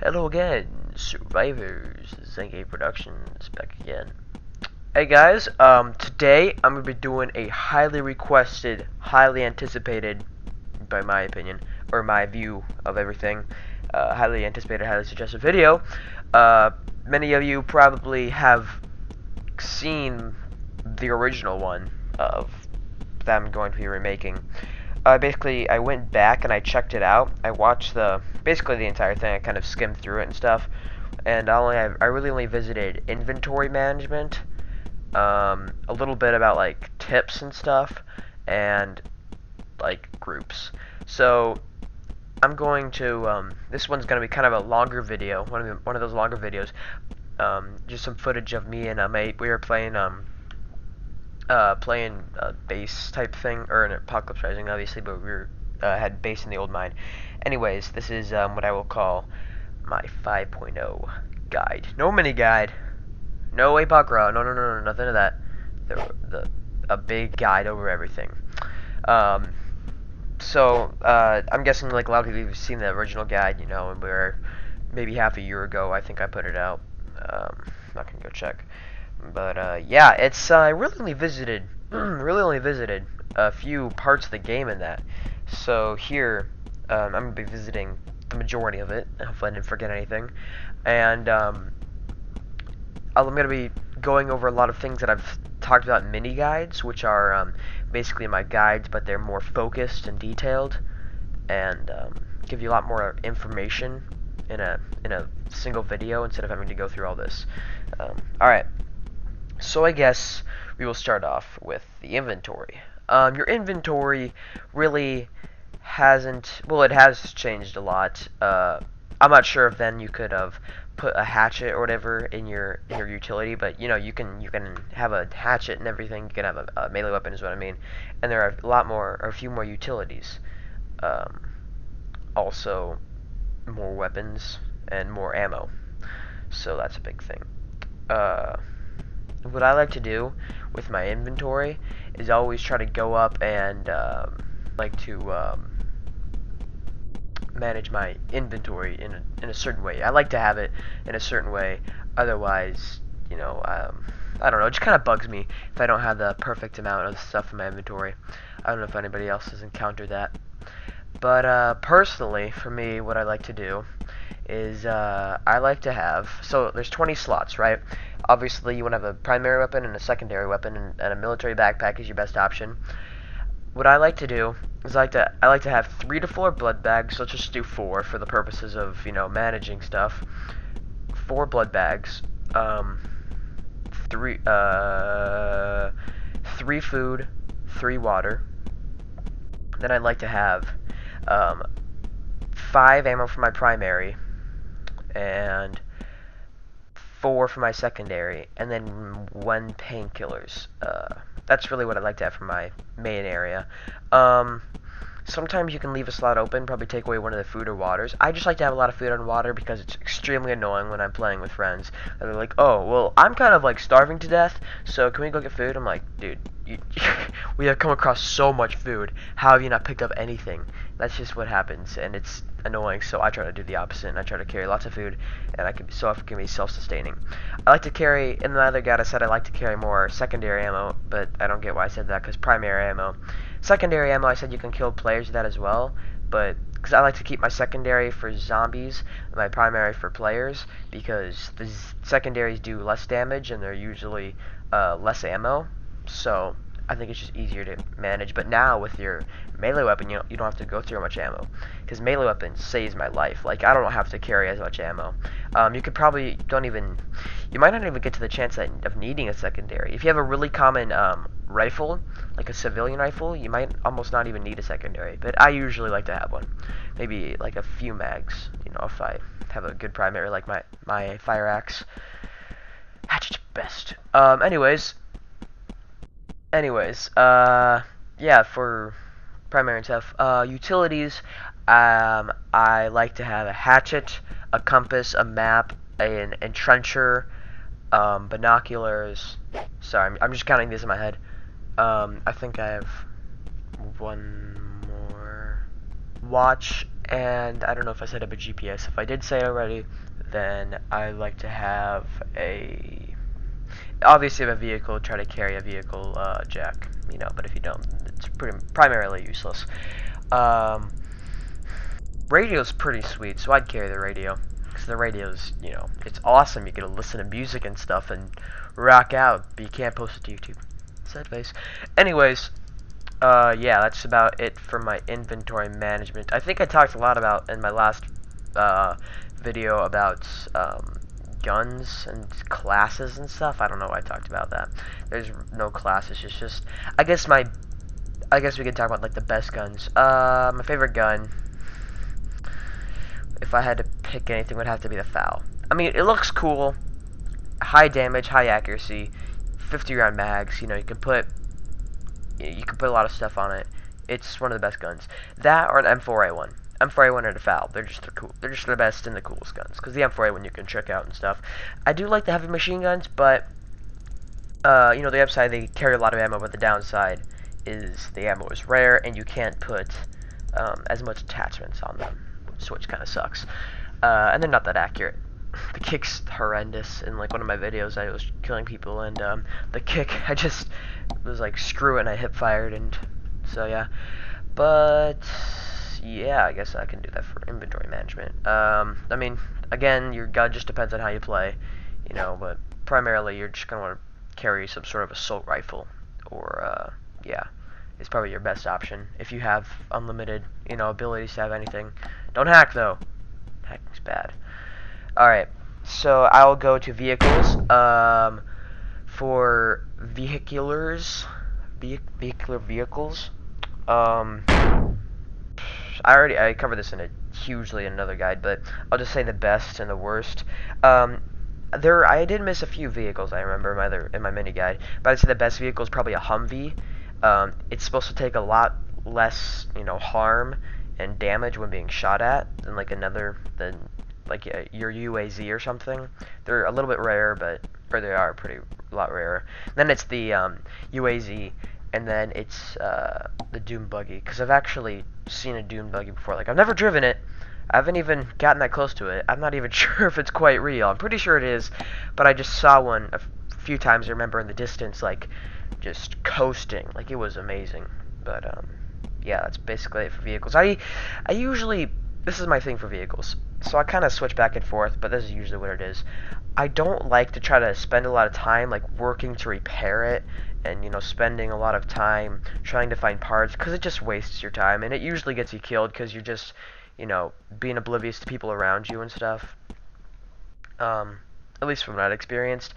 Hello again, survivors. Zenke Productions back again. Hey guys, today I'm gonna be doing a highly requested, highly anticipated, by my opinion, or my view of everything, highly anticipated, highly suggested video. Many of you probably have seen the original one of that I'm going to be remaking. Basically, I went back and I checked it out. I watched basically the entire thing. I kind of skimmed through it and stuff. And I really only visited inventory management, a little bit about like tips and stuff, and like groups. So I'm going to this one's going to be kind of a longer video, one of those longer videos. Just some footage of me and a mate. We were playing a base type thing, or an Apocalypse Rising, obviously, but we were, had base in the old mine. Anyways, this is what I will call my 5.0 guide. No mini guide, no Apoc Raw, no, nothing of that. A big guide over everything. So I'm guessing like a lot of people have seen the original guide, you know, and we're maybe half a year ago. I think I put it out. Not gonna go check. But yeah, it's I really only visited a few parts of the game in that. So here, I'm gonna be visiting the majority of it. Hopefully, I didn't forget anything. And I'm gonna be going over a lot of things that I've talked about in mini guides, which are basically my guides, but they're more focused and detailed, and give you a lot more information in a single video instead of having to go through all this. All right. So I guess we will start off with the inventory. Your inventory really hasn't, well, it has changed a lot. I'm not sure if then you could have put a hatchet or whatever in your utility, but you know, you can have a hatchet and everything. You can have a melee weapon is what I mean, and there are a few more utilities. Also, more weapons and more ammo. So that's a big thing. What I like to do with my inventory is always try to go up and like to manage my inventory in a certain way. I like to have it in a certain way. Otherwise, you know, I don't know. It just kind of bugs me if I don't have the perfect amount of stuff in my inventory. I don't know if anybody else has encountered that. But personally, for me, what I like to do is I like to have, so there's 20 slots, right? Obviously, you want to have a primary weapon and a secondary weapon, and a military backpack is your best option. What I like to do is I like to have 3 to 4 blood bags. So let's just do 4 for the purposes of, you know, managing stuff. 4 blood bags, 3 food, 3 water. Then I'd like to have 5 ammo for my primary, and 4 for my secondary, and then 1 painkillers. That's really what I like to have for my main area. Sometimes you can leave a slot open, probably take away one of the food or waters. I just like to have a lot of food and water because it's extremely annoying when I'm playing with friends. And they're like, oh, well, I'm kind of like starving to death, so can we go get food? I'm like, dude, we have come across so much food. How have you not picked up anything? That's just what happens, and it's annoying, so I try to do the opposite, and I try to carry lots of food, and I can be self-sustaining. I like to carry, in the other guide I said I like to carry more secondary ammo, but I don't get why I said that, because primary ammo. Secondary ammo, I said you can kill players with that as well, but because I like to keep my secondary for zombies and my primary for players, because the secondaries do less damage and they're usually less ammo, so I think it's just easier to manage. But now with your melee weapon, you don't have to go through much ammo, because melee weapon saves my life. Like, I don't have to carry as much ammo. You could probably you might not even get to the chance of needing a secondary. If you have a really common rifle, like a civilian rifle, you might almost not even need a secondary. But I usually like to have one. Maybe like a few mags, you know, if I have a good primary like my fire axe. Hatchet's best. Anyways, yeah, for primary and stuff, utilities, I like to have a hatchet, a compass, a map, an entrencher, binoculars. Sorry, I'm just counting these in my head. I think I have one more. Watch, And I don't know if I set up a GPS. If I did say it already, then I like to have a, obviously have a vehicle, try to carry a vehicle jack, you know, but if you don't, it's pretty primarily useless. Um, Radio's pretty sweet, so I'd carry the radio. Because the radio's, you know, it's awesome. You get to listen to music and stuff and rock out, but you can't post it to YouTube. Sad face. Anyways, yeah, that's about it for my inventory management. I think I talked a lot about, in my last video, about guns and classes and stuff. I don't know why I talked about that. There's no classes, it's just, I guess we could talk about, like, the best guns. My favorite gun, if I had to pick anything, would have to be the FAL. I mean, it looks cool, high damage, high accuracy, 50 round mags, you know, you can put a lot of stuff on it. It's one of the best guns. That or an M4A1. M4A1 or the FAL. They're just the best and the coolest guns. Because the M4A1 you can check out and stuff. I do like the heavy machine guns, but you know, the upside, they carry a lot of ammo, but the downside is the ammo is rare and you can't put as much attachments on them, which kind of sucks. And they're not that accurate. The kick's horrendous. In like one of my videos, I was killing people, and the kick, I just was like, screw it, and I hip fired, and so yeah. But yeah, I guess I can do that for inventory management. I mean, again, your gun just depends on how you play, you know, but primarily you're just gonna want to carry some sort of assault rifle, or yeah, it's probably your best option if you have unlimited, you know, abilities to have anything. Don't hack though. Hacking's bad. Alright, so I'll go to vehicles. For vehicular vehicles, I covered this in a hugely another guide, but I'll just say the best and the worst. I did miss a few vehicles, I remember, in my mini guide, but I'd say the best vehicle is probably a Humvee. It's supposed to take a lot less, you know, harm and damage when being shot at than like like your UAZ or something. They're a little bit rare, or they are a lot rarer. Then it's the UAZ, and then it's the Doom Buggy, because I've actually seen a Doom Buggy before. Like, I've never driven it. I haven't even gotten that close to it. I'm not even sure if it's quite real. I'm pretty sure it is, but I just saw one a few times, I remember, in the distance, like, just coasting. Like, it was amazing. But, yeah, that's basically it for vehicles. I usually, this is my thing for vehicles, so I kind of switch back and forth, but this is usually what it is. I don't like to try to spend a lot of time, like, working to repair it, and, you know, spending a lot of time trying to find parts, because it just wastes your time, and it usually gets you killed, because you're just, you know, being oblivious to people around you and stuff. At least from what I've experienced.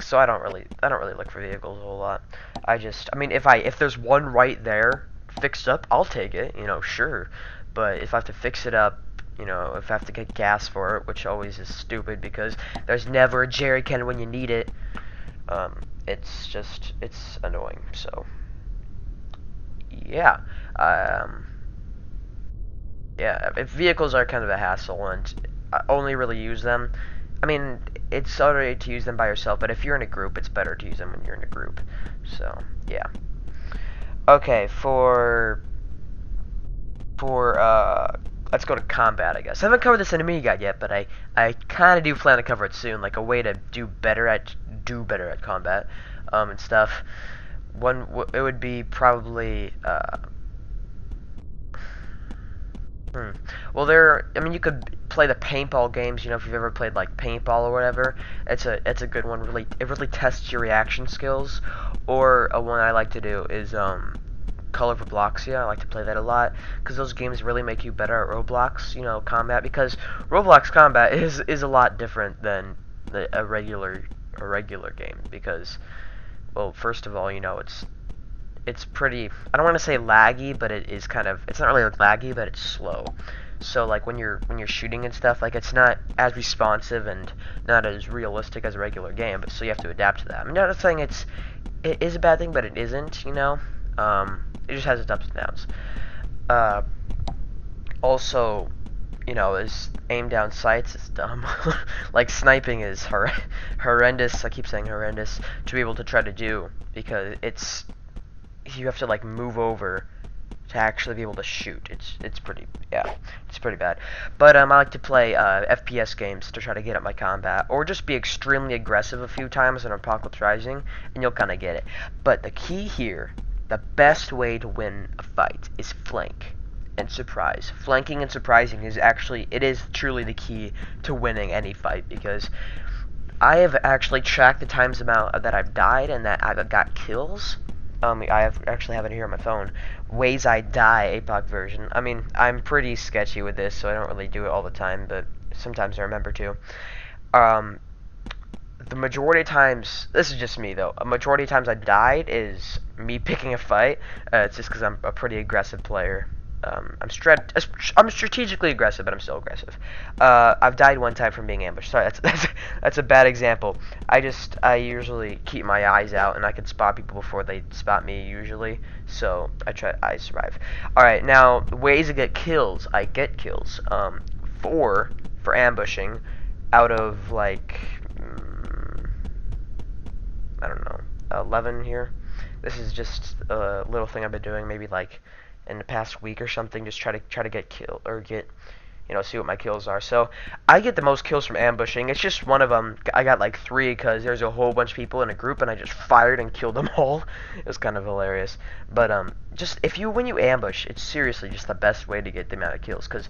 So I don't really look for vehicles a whole lot. I mean, if there's one right there fixed up, I'll take it, you know, sure. But if I have to fix it up, you know, if I have to get gas for it, which always is stupid because there's never a jerry can when you need it, it's annoying. So yeah, yeah, if vehicles are kind of a hassle and I only really use them, I mean, it's alright to use them by yourself, but if you're in a group, it's better to use them when you're in a group. So yeah. Okay, let's go to combat, I guess. I haven't covered this in a mini guide yet, but I kind of do plan to cover it soon, like a way to do better at combat, and stuff. It would be probably, well, I mean, you could play the paintball games, you know, if you've ever played, like, paintball or whatever. It's a good one. It really tests your reaction skills. Or a one I like to do is, Color for Bloxia. I like to play that a lot because those games really make you better at Roblox, you know, combat. Because Roblox combat is a lot different than a regular game. Because, well, first of all, you know, it's pretty, I don't want to say laggy, but it is kind of, it's not really laggy, but it's slow. So like when you're shooting and stuff, like it's not as responsive and not as realistic as a regular game, but so you have to adapt to that. I'm not saying it is a bad thing, but it isn't, you know. It just has its ups and downs. Also, you know, is aim down sights is dumb. Like sniping is horrendous. I keep saying horrendous to be able to try to do because you have to like move over to actually be able to shoot. It's pretty, yeah, it's pretty bad. But I like to play FPS games to try to get up my combat, or just be extremely aggressive a few times in Apocalypse Rising, and you'll kind of get it. But the key here, the best way to win a fight is flank and surprise. Flanking and surprising is truly the key to winning any fight, because I have actually tracked the times amount that I've died and that I've got kills. Actually have it here on my phone. Ways I die, APOC version. I mean, I'm pretty sketchy with this, so I don't really do it all the time, but sometimes I remember to. The majority of times, this is just me though, a majority of times I died is me picking a fight. It's just because I'm a pretty aggressive player. I'm strategically aggressive, but I'm still aggressive. I've died one time from being ambushed. Sorry, that's a bad example. I usually keep my eyes out, and I can spot people before they spot me usually. So I survive. All right, now ways to get kills. I get kills. 4 for ambushing, out of like I don't know, 11 here. This is just a little thing I've been doing, maybe like in the past week or something, just try to get kill or get, see what my kills are. So I get the most kills from ambushing. It's just one of them. I got like 3 because there's a whole bunch of people in a group and I just fired and killed them all. It was kind of hilarious. But just when you ambush, it's seriously just the best way to get the amount of kills, because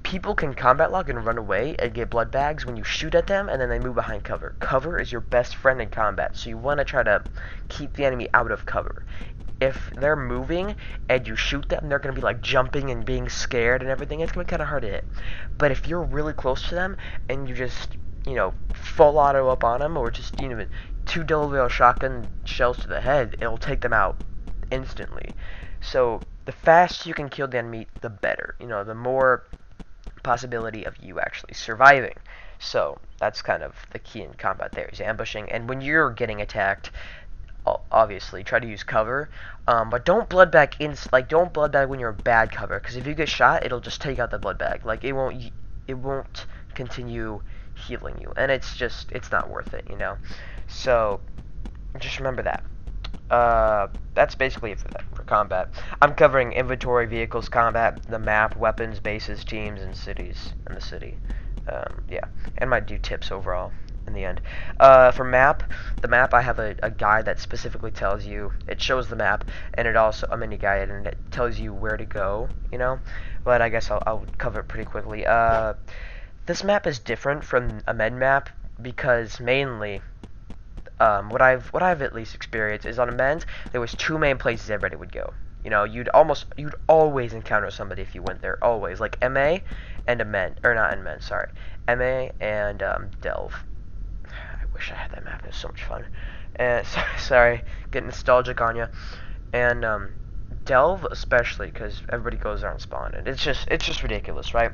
people can combat log and run away and get blood bags when you shoot at them, and then they move behind cover. Cover is your best friend in combat, so you want to try to keep the enemy out of cover. If they're moving and you shoot them, they're going to be like jumping and being scared and everything. It's going to be kind of hard to hit. But if you're really close to them and you just, full auto up on them, or just, 2 double barrel shotgun shells to the head, it'll take them out instantly. So the faster you can kill the enemy, the better. The more possibility of you actually surviving. So that's kind of the key in combat there, is ambushing. And when you're getting attacked, obviously try to use cover, but don't blood bag don't blood bag when you're in bad cover, because if you get shot, it'll just take out the blood bag. Like it won't continue healing you, and it's not worth it, So just remember that. That's basically it for combat. I'm covering inventory, vehicles, combat, the map, weapons, bases, teams, and cities, and the city. Yeah, and might do tips overall in the end. For the map, I have a guide that specifically tells you, it shows the map, and it also, a mini guide, and it tells you where to go, but I guess I'll cover it pretty quickly. This map is different from a med map, because mainly, what I've at least experienced is on Amends, there was 2 main places everybody would go. You'd always encounter somebody if you went there, always, like MA and Amend, or not Amend, sorry, MA and Delve. I wish I had that map. It was so much fun. And sorry, getting nostalgic on you. And Delve especially, because everybody goes there and spawn, and it's just ridiculous, right?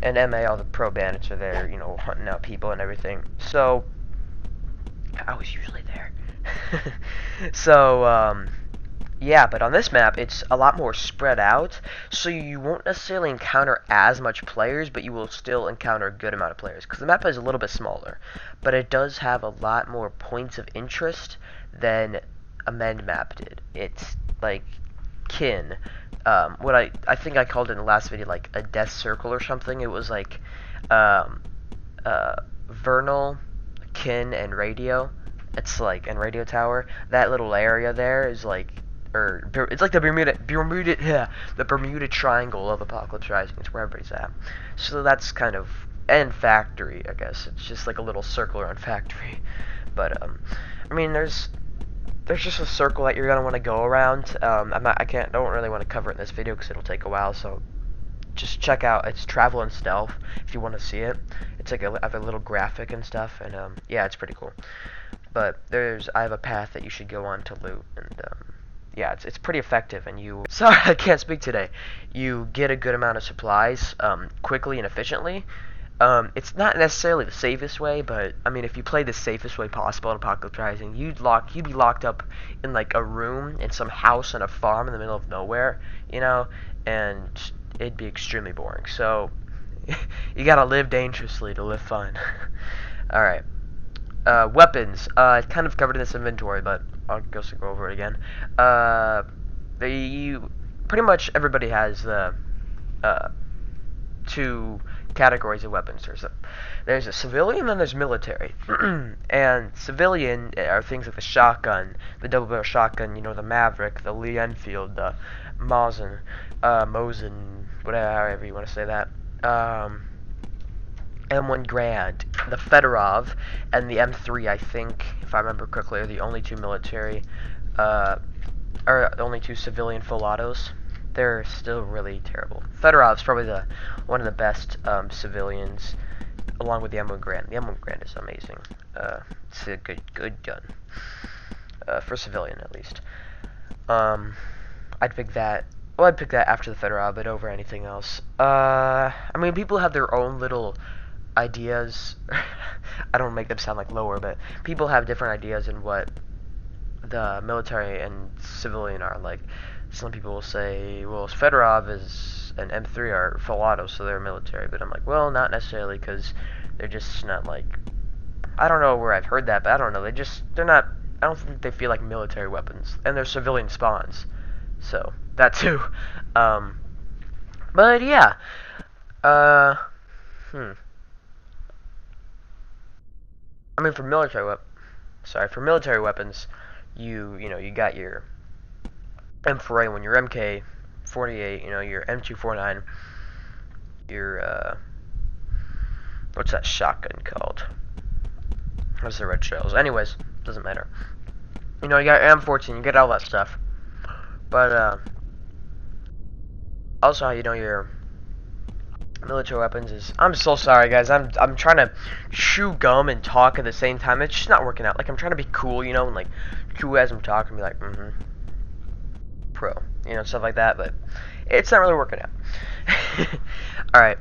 And MA, all the pro bandits are there, hunting out people and everything. So I was usually there. So yeah, but on this map, it's a lot more spread out, so you won't necessarily encounter as much players, but you will still encounter a good amount of players, because the map is a little bit smaller, but it does have a lot more points of interest than Amend map did. It's like kin. What I think I called it in the last video, like a death circle or something. It was like Vernal, kin, and radio. It's like, and radio tower. That little area there is like, it's like the Bermuda Triangle of Apocalypse Rising. It's where everybody's at. So that's kind of, and factory, I guess. It's just like a little circle around factory. But I mean, there's just a circle that you're gonna want to go around. Don't really want to cover it in this video because it'll take a while. So just check out, it's Travel and Stealth if you want to see it. It's like I have a little graphic and stuff, and yeah, it's pretty cool. But I have a path that you should go on to loot, and yeah, it's pretty effective, and sorry, I can't speak today. You get a good amount of supplies quickly and efficiently. It's not necessarily the safest way, but I mean, if you play the safest way possible in Apocalypse Rising, you'd be locked up in like a room in some house on a farm in the middle of nowhere, and it'd be extremely boring. So you gotta live dangerously to live fun. All right. Weapons. I kind of covered in this inventory, but I'll just go over it again. Pretty pretty much everybody has the two categories of weapons. There's a civilian and there's military. And civilian are things like the shotgun, the double barrel shotgun, you know, the Maverick, the Lee Enfield, the Mosin, whatever, however you want to say that. M1 Grand, the Fedorov, and the M3, I think, if I remember correctly, are the only two military, or the only two civilian full autos. They're still really terrible. Fedorov's probably one of the best civilians, along with the M1 Grand. The M1 Grand is amazing. It's a good gun, for civilian at least. I'd pick that. Well, I'd pick that after the Fedorov, but over anything else. I mean, people have their own little ideas. I don't make them sound like lower, but people have different ideas in what the military and civilian are. Like, some people will say, well, Fedorov is an M3 are full auto, so they're military. But I'm like, well, not necessarily, because they're just not like, I don't know where I've heard that, but I don't know. They're not, I don't think they feel like military weapons. And they're civilian spawns. So, that too. But yeah. I mean, for military weapons, you got your M4A when your MK48, your M249, your what's that shotgun called? What's the red shells? Anyways, doesn't matter. You got your M14, you get all that stuff. But also, your military weapons is. I'm so sorry, guys. I'm trying to chew gum and talk at the same time. It's just not working out. Like, I'm trying to be cool, and like chew as I'm talking, be like, pro, stuff like that. But it's not really working out. All right.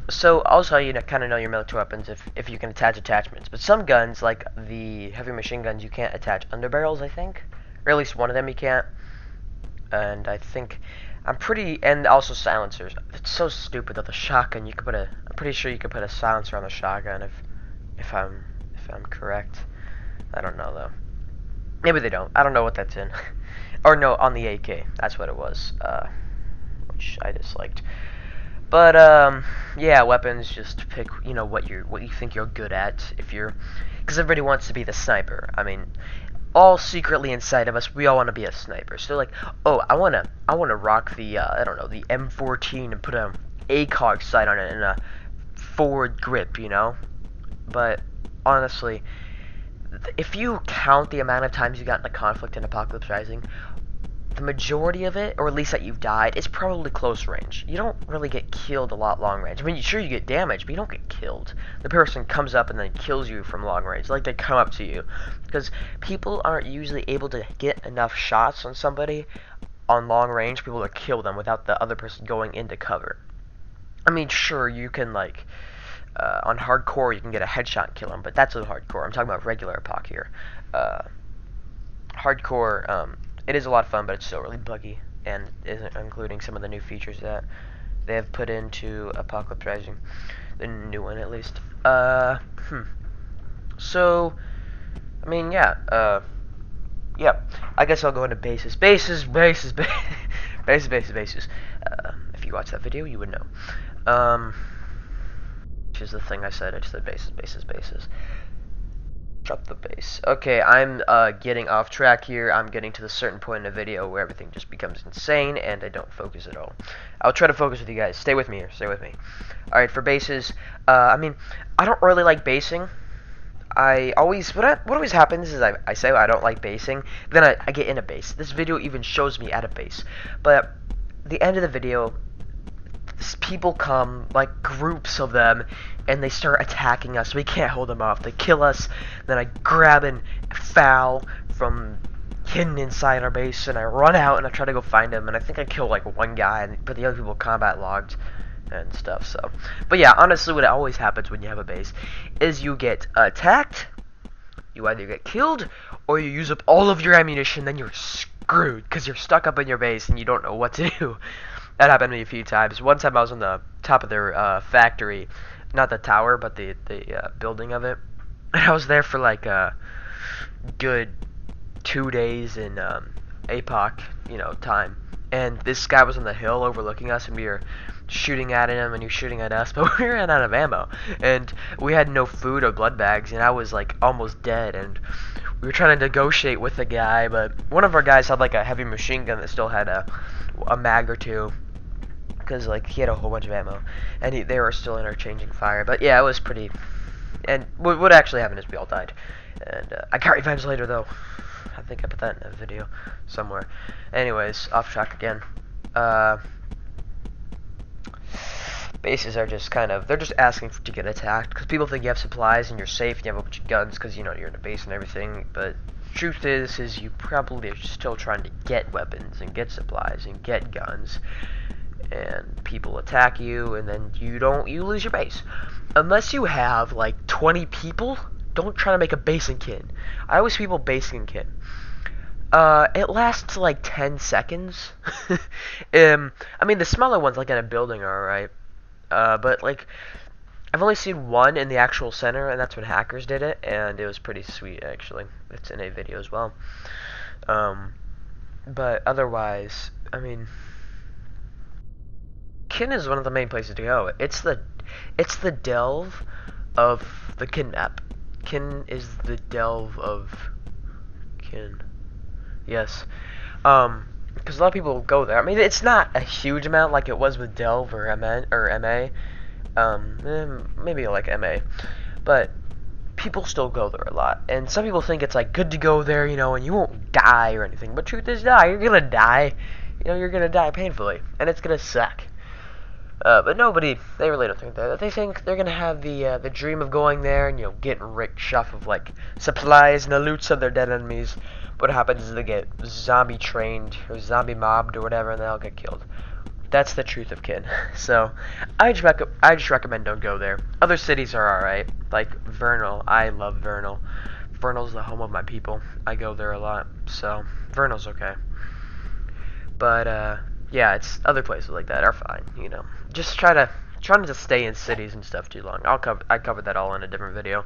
So also, kind of know your military weapons if you can attach attachments. But some guns, like the heavy machine guns, you can't attach underbarrels, I think, or at least one of them you can't. And I think. And also silencers. It's so stupid that the shotgun I'm pretty sure you could put a silencer on the shotgun if I'm correct. I don't know though. Maybe they don't. I don't know what that's in. Or no, on the AK. That's what it was. Which I disliked. But yeah, weapons. Just pick what you think you're good at. Because everybody wants to be the sniper. I mean, all secretly inside of us, we all want to be a sniper. So like, oh, I wanna rock the I don't know, the M14 and put a ACOG sight on it and a forward grip, But honestly, if you count the amount of times you got in a conflict in Apocalypse Rising, the majority of it, or at least that you've died, is probably close range. You don't really get killed a lot long range. I mean, sure you get damaged, but you don't get killed. The person comes up and then kills you from long range. Like, they come up to you. Because people aren't usually able to get enough shots on somebody on long range, people to kill them without the other person going into cover. I mean, sure, you can, like, on hardcore, you can get a headshot and kill them, but that's a hardcore. I'm talking about regular Apoc here. Hardcore, it is a lot of fun, but it's still really buggy, and isn't including some of the new features that they have put into Apocalypse Rising, the new one at least. So, I mean, yeah, yeah. I guess I'll go into bases. Bases. If you watched that video, you would know. Which is the thing I said. I just said bases. Drop the base. Okay, I'm getting off track here. I'm getting to the certain point in the video where everything just becomes insane and I don't focus at all. I'll try to focus with you guys. Stay with me here. Stay with me. Alright, for bases, I mean, I don't really like basing. What always happens is I say I don't like basing, then I get in a base. This video even shows me at a base. But at the end of the video, people come, like groups of them, and they start attacking us. We can't hold them off. They kill us. Then I grab and foul from hidden inside our base, and I run out and I try to go find him. And I think I kill like one guy, but the other people combat logged and stuff. So, but yeah, honestly, what always happens when you have a base is you get attacked. You either get killed or you use up all of your ammunition. Then you're screwed because you're stuck up in your base and you don't know what to do. That happened to me a few times. One time I was on the top of their factory, not the tower, but the building of it, and I was there for like a good 2 days in APOC, time, and this guy was on the hill overlooking us, and we were shooting at him, and he was shooting at us, but we ran out of ammo, and we had no food or blood bags, and I was like almost dead, and we were trying to negotiate with the guy, but one of our guys had like a heavy machine gun that still had a mag or two, because like he had a whole bunch of ammo, and they were still interchanging fire. But yeah, it was pretty. And what actually happened is we all died, and I got revenge later though. I think I put that in a video somewhere. Anyways, off track again. Bases are just kind of, they're just asking to get attacked, because people think you have supplies and you're safe and you have a bunch of guns because, you know, you're in a base and everything, but truth is you probably are still trying to get weapons and get supplies and get guns, and people attack you, and then you lose your base. Unless you have like 20 people, don't try to make a base in Kin. I always see people basing in Kin. It lasts like 10 seconds. I mean, the smaller ones, like in a building, are alright. But like, I've only seen one in the actual center, and that's when hackers did it, and it was pretty sweet, actually. It's in a video as well. But otherwise, I mean, Kin is one of the main places to go. It's the delve of the Kin map. Kin is the delve of Kin. Yes. Because a lot of people go there. I mean, it's not a huge amount like it was with Delve or MA. Maybe like MA. But people still go there a lot. And some people think it's like good to go there, you know, and you won't die or anything. But truth is, you're gonna die. You know, you're gonna die painfully, and it's gonna suck. But they really don't think that. They think they're gonna have the dream of going there and, you know, getting rich off of like supplies and the loots of their dead enemies. What happens is they get zombie trained or zombie mobbed or whatever, and they all get killed. That's the truth of Kin. So I just recommend don't go there. Other cities are alright, like Vernal. I love Vernal. Vernal's the home of my people. I go there a lot, so Vernal's okay. But yeah, it's other places like that are fine. You know, just try not to stay in cities and stuff too long. I covered that all in a different video,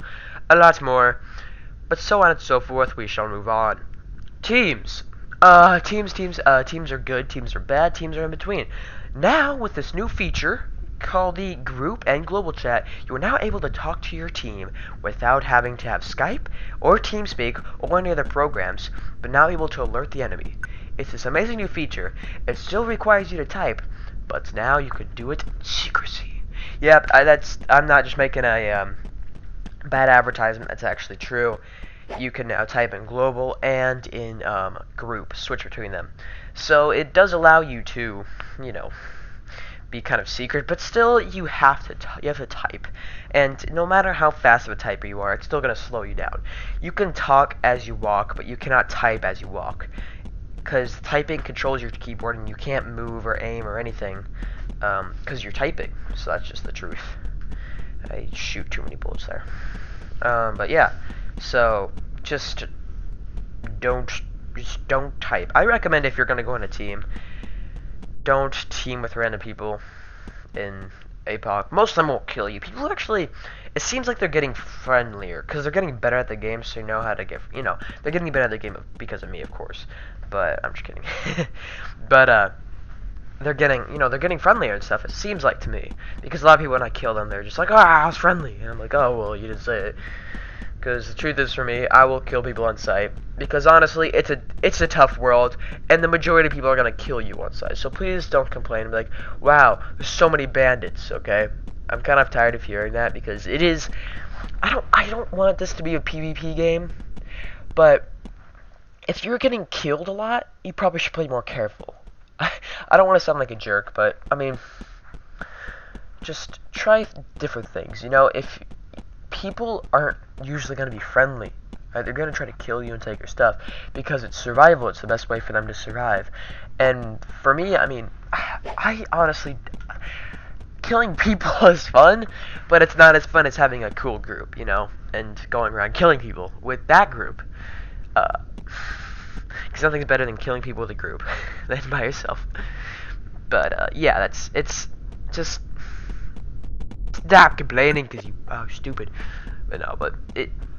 a lot more. But so on and so forth. We shall move on. Teams. Teams are good, teams are bad, teams are in between. Now, with this new feature called the Group and Global Chat, you are now able to talk to your team without having to have Skype or TeamSpeak or any other programs, but now able to alert the enemy. It's this amazing new feature. It still requires you to type, but now you could do it in secrecy. Yep, I'm not just making a bad advertisement, that's actually true. You can now type in global and in group, switch between them. So it does allow you to, you know, be kind of secret, but still you have to type. And no matter how fast of a typer you are, it's still going to slow you down. You can talk as you walk, but you cannot type as you walk, because typing controls your keyboard and you can't move or aim or anything because you're typing. So that's just the truth. I shoot too many bullets there. But yeah. So just don't type. I recommend if you're gonna go in a team, don't team with random people in APOC. Most of them won't kill you. People actually, it seems like they're getting friendlier because they're getting better at the game, so you know how to get. You know, they're getting better at the game because of me, of course. But I'm just kidding. But they're getting friendlier and stuff. It seems like to me, because a lot of people when I kill them, they're just like, I was friendly, and I'm like, oh well, you didn't say it. Because the truth is, for me, I will kill people on sight. Because honestly, it's a tough world, and the majority of people are gonna kill you on sight. So please don't complain and be like, wow, there's so many bandits. Okay, I'm kind of tired of hearing that because it is. I don't want this to be a PvP game, but if you're getting killed a lot, you probably should play more careful. I don't want to sound like a jerk, but I mean, just try different things. You know, if people aren't usually going to be friendly. Right? They're going to try to kill you and take your stuff because it's survival. It's the best way for them to survive. And for me, I mean, I honestly, killing people is fun, but it's not as fun as having a cool group, you know, and going around killing people with that group. Because nothing's better than killing people with a group than by yourself. But yeah, it's just. Stop complaining because you stupid. But no, but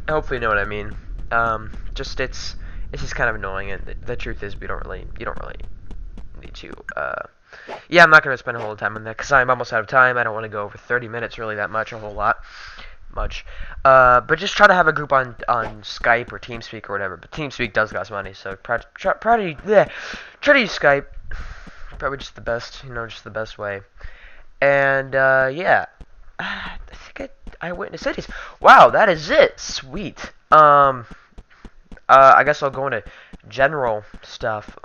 hopefully you know what I mean. It's just kind of annoying, and the truth is you don't really need to. Yeah, I'm not gonna spend a whole time on that because I'm almost out of time. I don't want to go over 30 minutes, really, that much, a whole lot, much. But just try to have a group on Skype or TeamSpeak or whatever. But TeamSpeak does cost money, so try to use Skype. Probably just the best, just the best way. And yeah, I think I witnessed cities. Wow, that is it. Sweet. I guess I'll go into general stuff.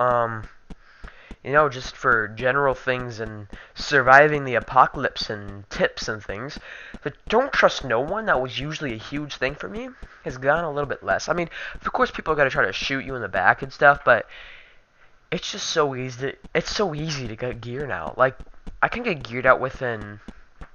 Just for general things and surviving the apocalypse and tips and things. But don't trust no one. That was usually a huge thing for me. Has gone a little bit less. I mean, of course, people are gonna try to shoot you in the back and stuff, but it's just so easy. It's so easy to get gear now. Like, I can get geared out within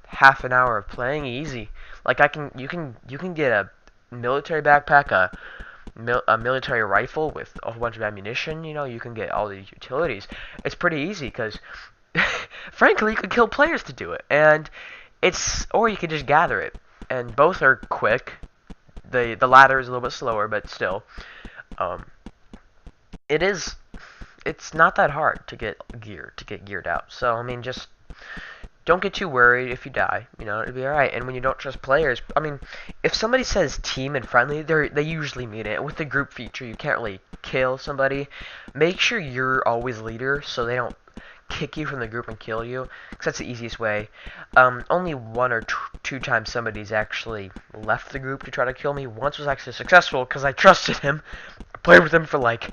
half an hour of playing easy. Like, you can get a military backpack, a military rifle with a whole bunch of ammunition. You can get all these utilities. It's pretty easy because, frankly, you could kill players to do it, or you could just gather it, and both are quick. The latter is a little bit slower, but still, it's not that hard to get geared out. So I mean, just don't get too worried if you die. It'll be alright. And when you don't trust players, I mean, if somebody says team and friendly, they usually mean it. With the group feature, you can't really kill somebody. Make sure you're always leader, so they don't kick you from the group and kill you, because that's the easiest way. Only one or two times somebody's actually left the group to try to kill me. Once was actually successful because I trusted him. I played with him for like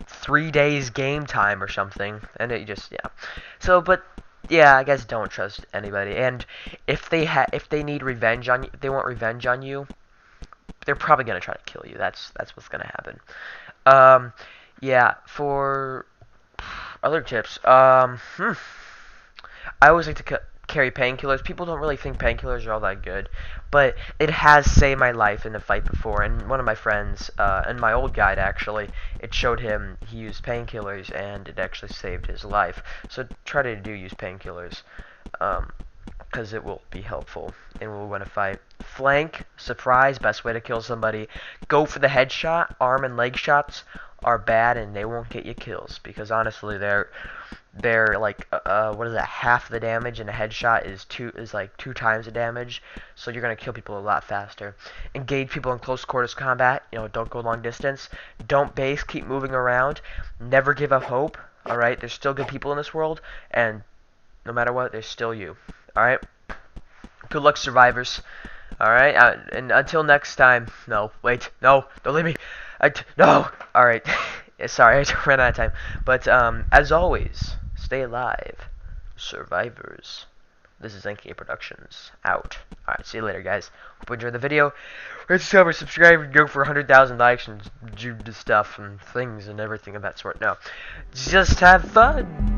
3 days game time or something, and it just, yeah. So, but yeah, I guess don't trust anybody. And if they need revenge on you, if they want revenge on you, they're probably gonna try to kill you. That's what's gonna happen. Yeah. For other tips, I always like to carry painkillers. People don't really think painkillers are all that good, but it has saved my life in a fight before. And one of my friends, and my old guide actually, it showed him he used painkillers and it actually saved his life. So try to use painkillers, because it will be helpful and we'll win a fight. Flank, surprise, best way to kill somebody. Go for the headshot. Arm and leg shots are bad and they won't get you kills, because honestly they're like what is that, half the damage, and a headshot is like 2 times the damage, so you're gonna kill people a lot faster. Engage people in close quarters combat. Don't go long distance. Don't base. Keep moving around. Never give up hope. Alright, there's still good people in this world, and no matter what, there's still you. Alright, good luck, survivors. Alright, and until next time. No, wait, no, don't leave me. No! Alright, sorry, I ran out of time. But, as always, stay alive, survivors. This is NK Productions, out. Alright, see you later, guys. Hope you enjoyed the video. Rate, subscribe, go for 100,000 likes, and do stuff, and things, and everything of that sort. No, just have fun.